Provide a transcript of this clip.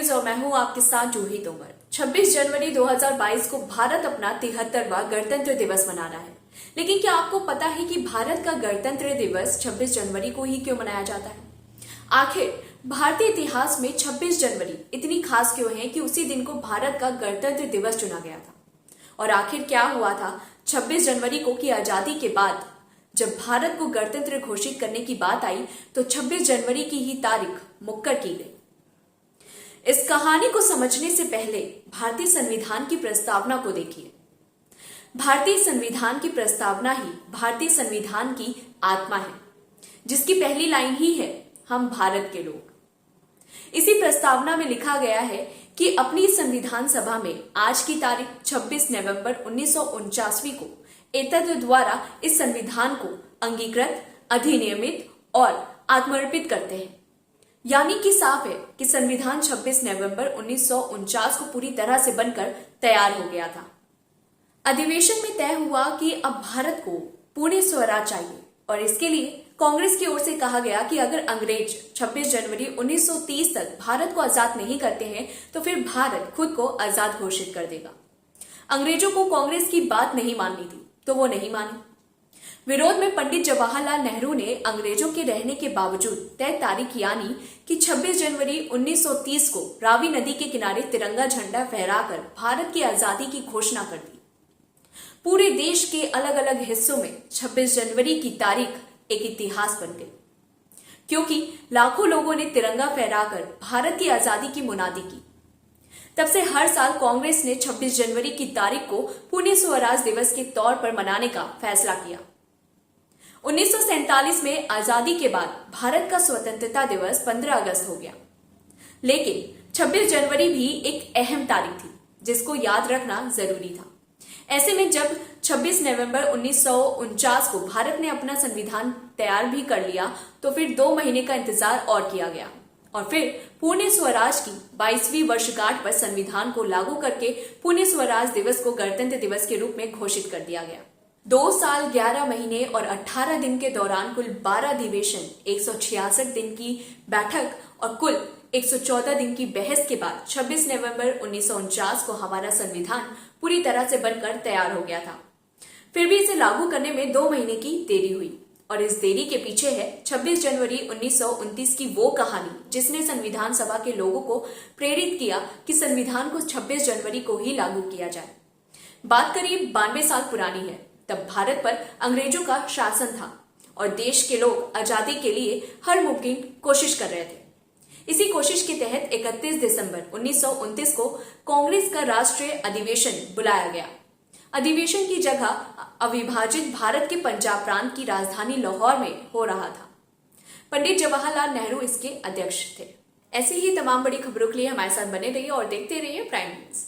और मैं हूं आपके साथ जूही तोमर। 26 जनवरी 2022 को भारत अपना 73वां गणतंत्र दिवस मना रहा है। लेकिन क्या आपको पता है कि भारत का गणतंत्र दिवस 26 जनवरी को ही क्यों मनाया जाता है? आखिर भारतीय इतिहास में 26 जनवरी इतनी खास क्यों है कि उसी दिन को भारत का गणतंत्र दिवस चुना गया था? और आखिर क्या हुआ था 26 जनवरी को कि आजादी के बाद जब भारत को गणतंत्र घोषित करने की बात आई तो 26 जनवरी की ही तारीख मुक्कर की गई। इस कहानी को समझने से पहले भारतीय संविधान की प्रस्तावना को देखिए। भारतीय संविधान की प्रस्तावना ही भारतीय संविधान की आत्मा है, जिसकी पहली लाइन ही है, हम भारत के लोग। इसी प्रस्तावना में लिखा गया है कि अपनी संविधान सभा में आज की तारीख 26 नवंबर 1949 को एतद द्वारा इस संविधान को अंगीकृत, अधिनियमित और आत्मर्पित करते हैं। यानी कि साफ है कि संविधान 26 नवंबर 1949 को पूरी तरह से बनकर तैयार हो गया था। अधिवेशन में तय हुआ कि अब भारत को पूर्ण स्वराज चाहिए और इसके लिए कांग्रेस की ओर से कहा गया कि अगर अंग्रेज 26 जनवरी 1930 तक भारत को आजाद नहीं करते हैं तो फिर भारत खुद को आजाद घोषित कर देगा। अंग्रेजों को कांग्रेस की बात नहीं माननी थी तो वो नहीं माने। विरोध में पंडित जवाहरलाल नेहरू ने अंग्रेजों के रहने के बावजूद तय तारीख यानी कि 26 जनवरी 1930 को रावी नदी के किनारे तिरंगा झंडा फहराकर भारत की आजादी की घोषणा कर दी। पूरे देश के अलग अलग हिस्सों में 26 जनवरी की तारीख एक इतिहास बन गई, क्योंकि लाखों लोगों ने तिरंगा फहराकर भारत की आजादी की मुनादी की। तब से हर साल कांग्रेस ने 26 जनवरी की तारीख को पूर्ण स्वराज दिवस के तौर पर मनाने का फैसला किया। 1947 में आजादी के बाद भारत का स्वतंत्रता दिवस 15 अगस्त हो गया, लेकिन 26 जनवरी भी एक अहम तारीख थी जिसको याद रखना जरूरी था। ऐसे में जब 26 नवंबर 1949 को भारत ने अपना संविधान तैयार भी कर लिया तो फिर 2 महीने का इंतजार और किया गया और फिर पूर्ण स्वराज की 22वीं वर्षगांठ पर संविधान को लागू करके पूर्ण स्वराज दिवस को गणतंत्र दिवस के रूप में घोषित कर दिया गया। 2 साल 11 महीने और 18 दिन के दौरान कुल 12 अधिवेशन, 166 दिन की बैठक और कुल 114 दिन की बहस के बाद 26 नवंबर 1949 को हमारा संविधान पूरी तरह से बनकर तैयार हो गया था। फिर भी इसे लागू करने में 2 महीने की देरी हुई और इस देरी के पीछे है 26 जनवरी 1929 की वो कहानी जिसने संविधान सभा के लोगों को प्रेरित किया कि संविधान को 26 जनवरी को ही लागू किया जाए। बात करीब 92 साल पुरानी है। तब भारत पर अंग्रेजों का शासन था और देश के लोग आजादी के लिए हर मुमकिन कोशिश कर रहे थे। इसी कोशिश के तहत 31 दिसंबर 1929 को कांग्रेस का राष्ट्रीय अधिवेशन बुलाया गया। अधिवेशन की जगह अविभाजित भारत के पंजाब प्रांत की राजधानी लाहौर में हो रहा था। पंडित जवाहरलाल नेहरू इसके अध्यक्ष थे। ऐसी ही तमाम बड़ी खबरों के लिए हमारे साथ बने रहिए और देखते रहिए प्राइम न्यूज।